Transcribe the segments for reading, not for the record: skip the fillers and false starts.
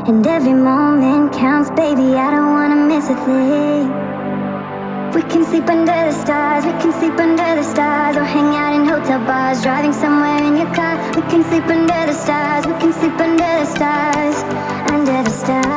And every moment counts, baby, I don't wanna miss a thing. We can sleep under the stars, we can sleep under the stars, or hang out in hotel bars, driving somewhere in your car. We can sleep under the stars, we can sleep under the stars, under the stars.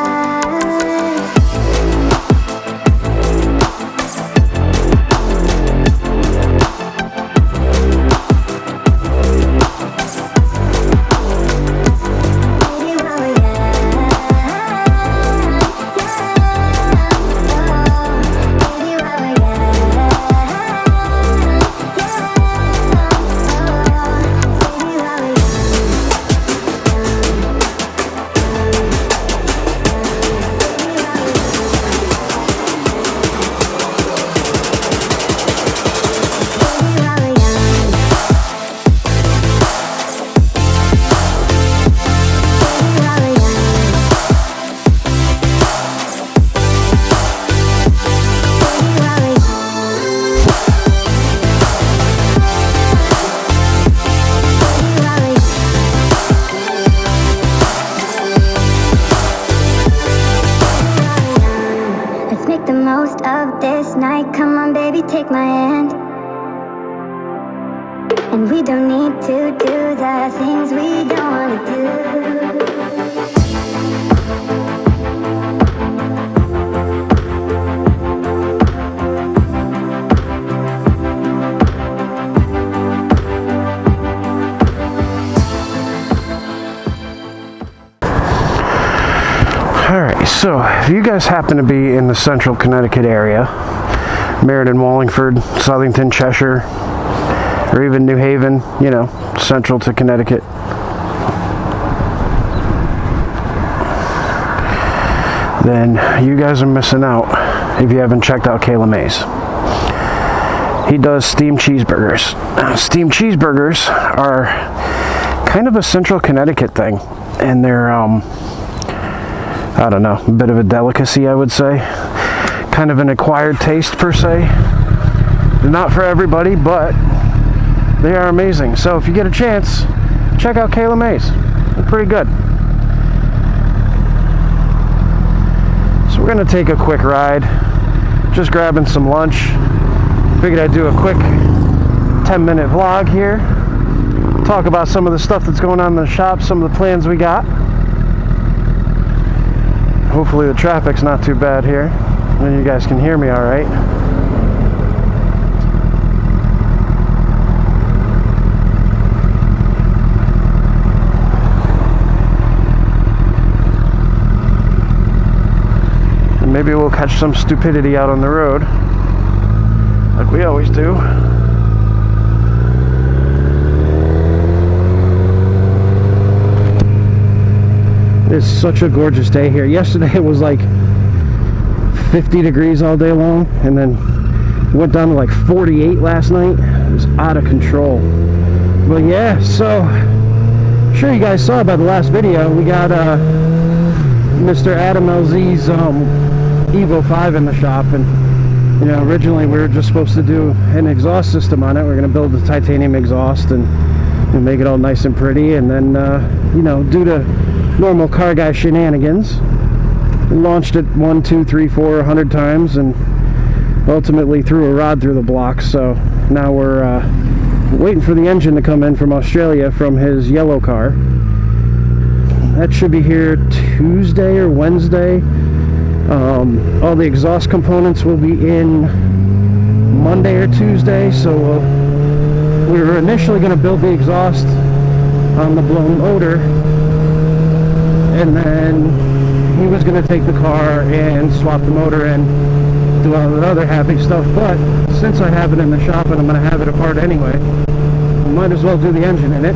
Come on, baby, take my hand. And we don't need to do the things we don't wanna do. Alright, so if you guys happen to be in the central Connecticut area, Meriden, Wallingford, Southington, Cheshire, or even New Haven, you know, central to Connecticut, then you guys are missing out if you haven't checked out Kayla Mays. He does steamed cheeseburgers. Steamed cheeseburgers are kind of a central Connecticut thing, and they're, I don't know, a bit of a delicacy, I would say. Kind of an acquired taste per se. They're not for everybody, but they are amazing. So if you get a chance, check out Kayla Mays. They're pretty good. So we're gonna take a quick ride, just grabbing some lunch. Figured I'd do a quick 10-minute vlog here, talk about some of the stuff that's going on in the shop, some of the plans we got. Hopefully the traffic's not too bad here. Then you guys can hear me all right. And maybe we'll catch some stupidity out on the road, like we always do. It's such a gorgeous day here. Yesterday it was like 50 degrees all day long, and then went down to like 48 last night. It was out of control. But yeah, so I'm sure you guys saw by the last video, we got Mr. Adam LZ's Evo 5 in the shop, and you know, originally we were just supposed to do an exhaust system on it. We're going to build the titanium exhaust and make it all nice and pretty, and then you know, due to normal car guy shenanigans, we launched it 1, 2, 3, 4, 100 times, and ultimately threw a rod through the block. So now we're waiting for the engine to come in from Australia from his yellow car. That should be here Tuesday or Wednesday. All the exhaust components will be in Monday or Tuesday. So we were initially going to build the exhaust on the blown motor, and then he was going to take the car and swap the motor and do all that other happy stuff. But since I have it in the shop and I'm going to have it apart anyway, might as well do the engine in it.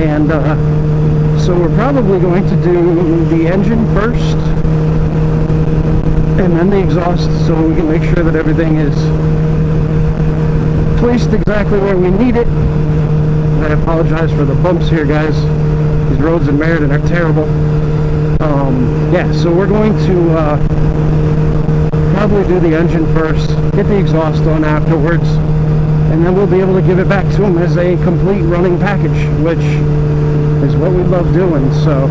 And so we're probably going to do the engine first and then the exhaust, so we can make sure that everything is placed exactly where we need it. I apologize for the bumps here, guys. These roads in Meriden are terrible. Yeah, so we're going to probably do the engine first, get the exhaust on afterwards, and then we'll be able to give it back to him as a complete running package, which is what we love doing. So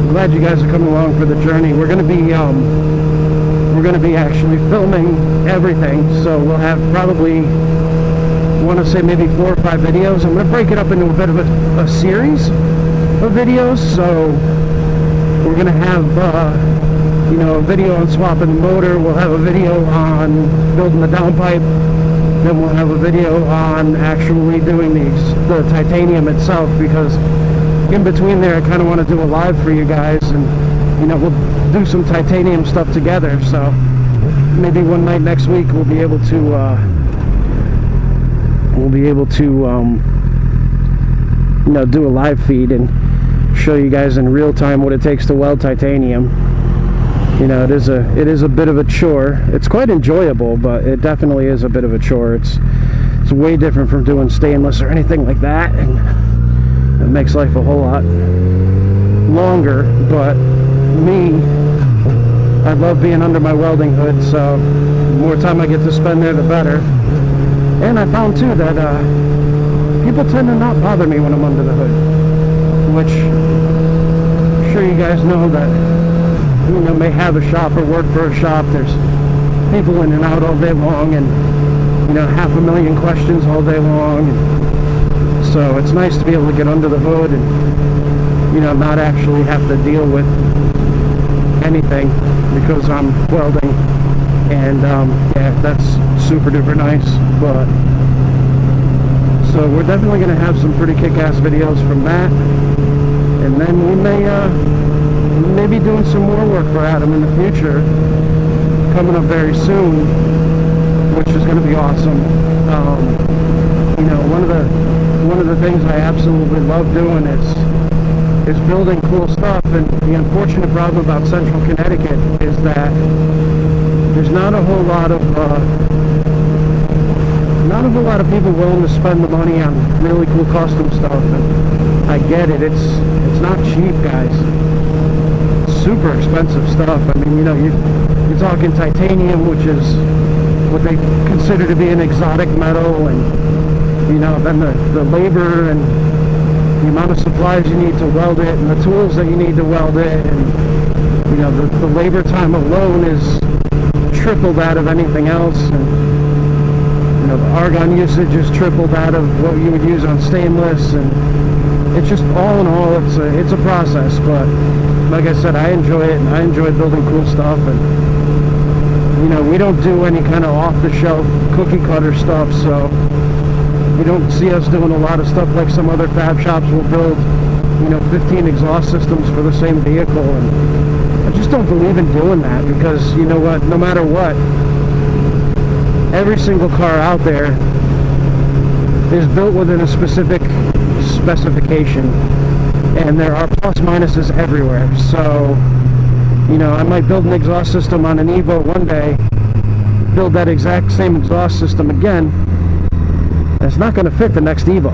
glad you guys are coming along for the journey. We're gonna be actually filming everything, so we'll have probably, I want to say maybe 4 or 5 videos. I'm gonna break it up into a bit of a series of videos. So we're gonna have you know, a video on swapping the motor. We'll have a video on building the downpipe. Then we'll have a video on actually doing the titanium itself, because in between there I kind of want to do a live for you guys, and you know, we'll do some titanium stuff together. So maybe one night next week we'll be able to you know, do a live feed and show you guys in real time what it takes to weld titanium. You know, it is a bit of a chore. It's quite enjoyable, but it definitely is a bit of a chore. It's way different from doing stainless or anything like that, and it makes life a whole lot longer. But me, I love being under my welding hood, so the more time I get to spend there, the better. And I found too that people tend to not bother me when I'm under the hood, which I'm sure you guys know that, you know, may have a shop or work for a shop. There's people in and out all day long, and you know, 500,000 questions all day long. And so it's nice to be able to get under the hood and, you know, not actually have to deal with anything because I'm welding. And yeah, that's super duper nice. But so we're definitely going to have some pretty kick-ass videos from that, and then we may be doing some more work for Adam in the future, coming up very soon, which is going to be awesome. You know, one of the things I absolutely love doing is building cool stuff. And the unfortunate problem about Central Connecticut is that there's not a whole lot of people willing to spend the money on really cool custom stuff. And I get it. It's not cheap, guys. It's super expensive stuff. I mean, you know, you're talking titanium, which is what they consider to be an exotic metal, and you know, then the labor and the amount of supplies you need to weld it, and the tools that you need to weld it, and you know, the labor time alone is triple that of anything else. And you know, the argon usage is triple that of what you would use on stainless. And it's just, all in all, it's a process. But like I said, I enjoy it, and I enjoy building cool stuff. And you know, we don't do any kind of off-the-shelf cookie cutter stuff, so you don't see us doing a lot of stuff like some other fab shops will build, you know, 15 exhaust systems for the same vehicle. And I just don't believe in doing that, because you know what, no matter what, every single car out there is built within a specific specification, and there are plus minuses everywhere. So you know, I might build an exhaust system on an Evo one day, build that exact same exhaust system again, and it's not going to fit the next Evo.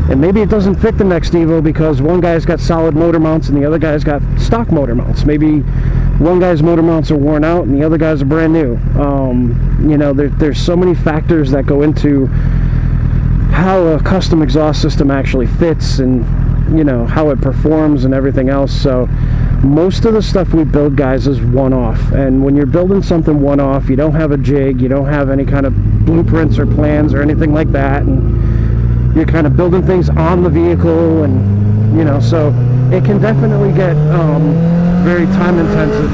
And maybe it doesn't fit the next Evo because one guy's got solid motor mounts and the other guy's got stock motor mounts. Maybe one guy's motor mounts are worn out and the other guy's are brand new. You know, there's so many factors that go into how a custom exhaust system actually fits, and you know, how it performs and everything else. So most of the stuff we build, guys, is one-off. And when you're building something one-off, you don't have a jig, you don't have any kind of blueprints or plans or anything like that, and you're kind of building things on the vehicle. And you know, so it can definitely get very time intensive.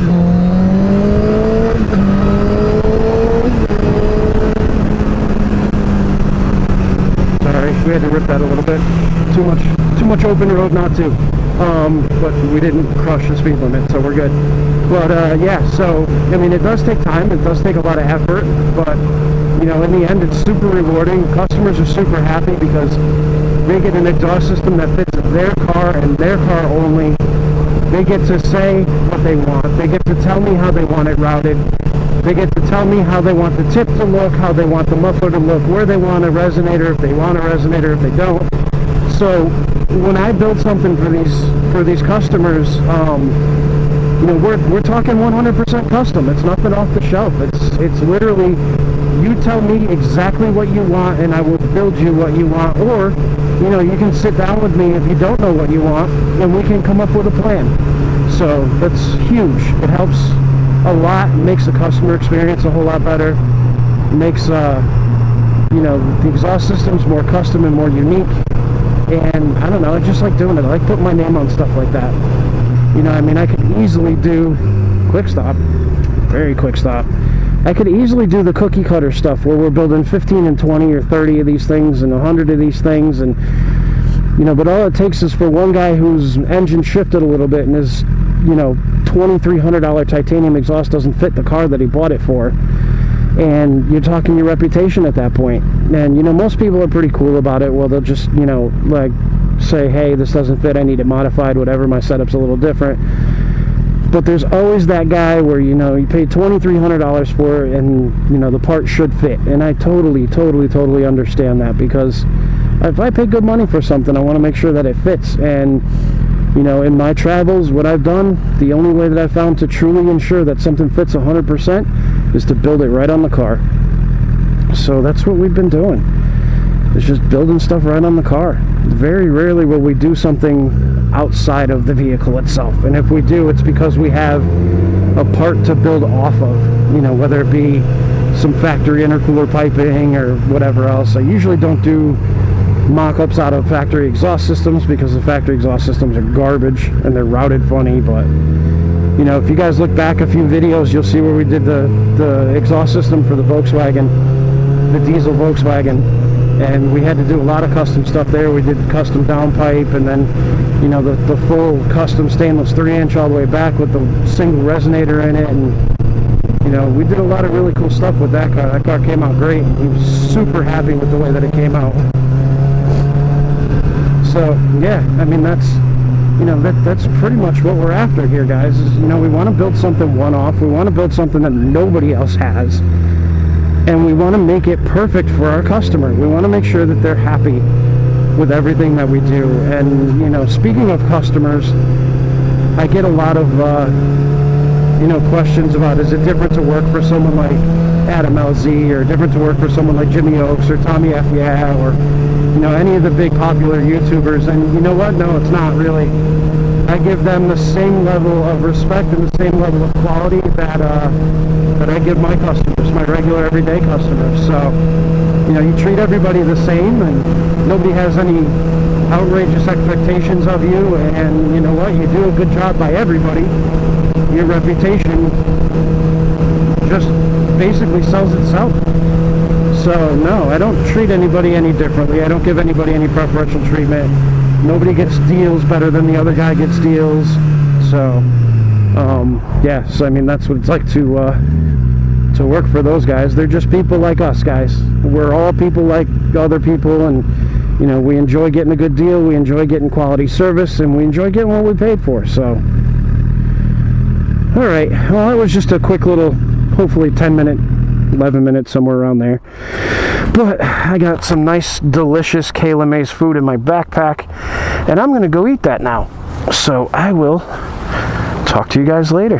Sorry, we had to rip that a little bit. Too much open road not to. But we didn't crush the speed limit, so we're good. But yeah, so I mean, it does take time, it does take a lot of effort, but you know, in the end, it's super rewarding. Customers are super happy because they get an exhaust system that fits their car and their car only. They get to say what they want. They get to tell me how they want it routed. They get to tell me how they want the tip to look, how they want the muffler to look, where they want a resonator, if they want a resonator, if they don't. So when I build something for these customers, you know, we're talking 100% custom. It's nothing off the shelf. It's literally, you tell me exactly what you want and I will build you what you want. Or you know, you can sit down with me if you don't know what you want, and we can come up with a plan. So that's huge. It helps a lot. It makes the customer experience a whole lot better. It makes you know, the exhaust system's more custom and more unique. And I don't know, I just like doing it. I like putting my name on stuff like that. You know, I mean, I could easily do quick stop, very quick stop. I could easily do the cookie cutter stuff where we're building 15 and 20 or 30 of these things and 100 of these things, and you know, but all it takes is for one guy whose engine shifted a little bit and his, you know, $2,300 titanium exhaust doesn't fit the car that he bought it for, and you're talking your reputation at that point. And you know, most people are pretty cool about it. Well, they'll just, you know, like say, hey, this doesn't fit, I need it modified, whatever, my setup's a little different. But there's always that guy where, you know, you pay $2,300 for it and, you know, the part should fit. And I totally understand that, because if I pay good money for something, I want to make sure that it fits. And, you know, in my travels, what I've done, the only way that I've found to truly ensure that something fits 100% is to build it right on the car. So that's what we've been doing. It's just building stuff right on the car. Very rarely will we do something outside of the vehicle itself, and if we do, it's because we have a part to build off of, you know, whether it be some factory intercooler piping or whatever else. I usually don't do mock-ups out of factory exhaust systems, because the factory exhaust systems are garbage and they're routed funny. But you know, if you guys look back a few videos, you'll see where we did the exhaust system for the Volkswagen, the diesel Volkswagen, and we had to do a lot of custom stuff there. We did custom downpipe, and then, you know, the full custom stainless 3-inch all the way back with the single resonator in it. And you know, we did a lot of really cool stuff with that car. That car came out great. He was super happy with the way that it came out. So yeah, I mean, that's, you know, that's pretty much what we're after here, guys. Is, you know, we want to build something one-off. We want to build something that nobody else has. And we want to make it perfect for our customer. We want to make sure that they're happy with everything that we do. And, you know, speaking of customers, I get a lot of, you know, questions about, is it different to work for someone like Adam LZ, or different to work for someone like Jimmy Oaks or Tommy F. Yeah, or, you know, any of the big popular YouTubers? And you know what? No, it's not really. I give them the same level of respect and the same level of quality that that I give my customers, my regular everyday customers. So, you know, you treat everybody the same, and nobody has any outrageous expectations of you. And you know what? You do a good job by everybody. Your reputation just basically sells itself. So no, I don't treat anybody any differently. I don't give anybody any preferential treatment. Nobody gets deals better than the other guy gets deals. So yeah, so I mean, that's what it's like to work for those guys. They're just people like us, guys. We're all people like other people, and you know, we enjoy getting a good deal, we enjoy getting quality service, and we enjoy getting what we paid for. So alright, well, that was just a quick little, hopefully 10-minute, 11 minutes, somewhere around there. But I got some nice, delicious Kayla Mays food in my backpack, and I'm going to go eat that now. So I will talk to you guys later.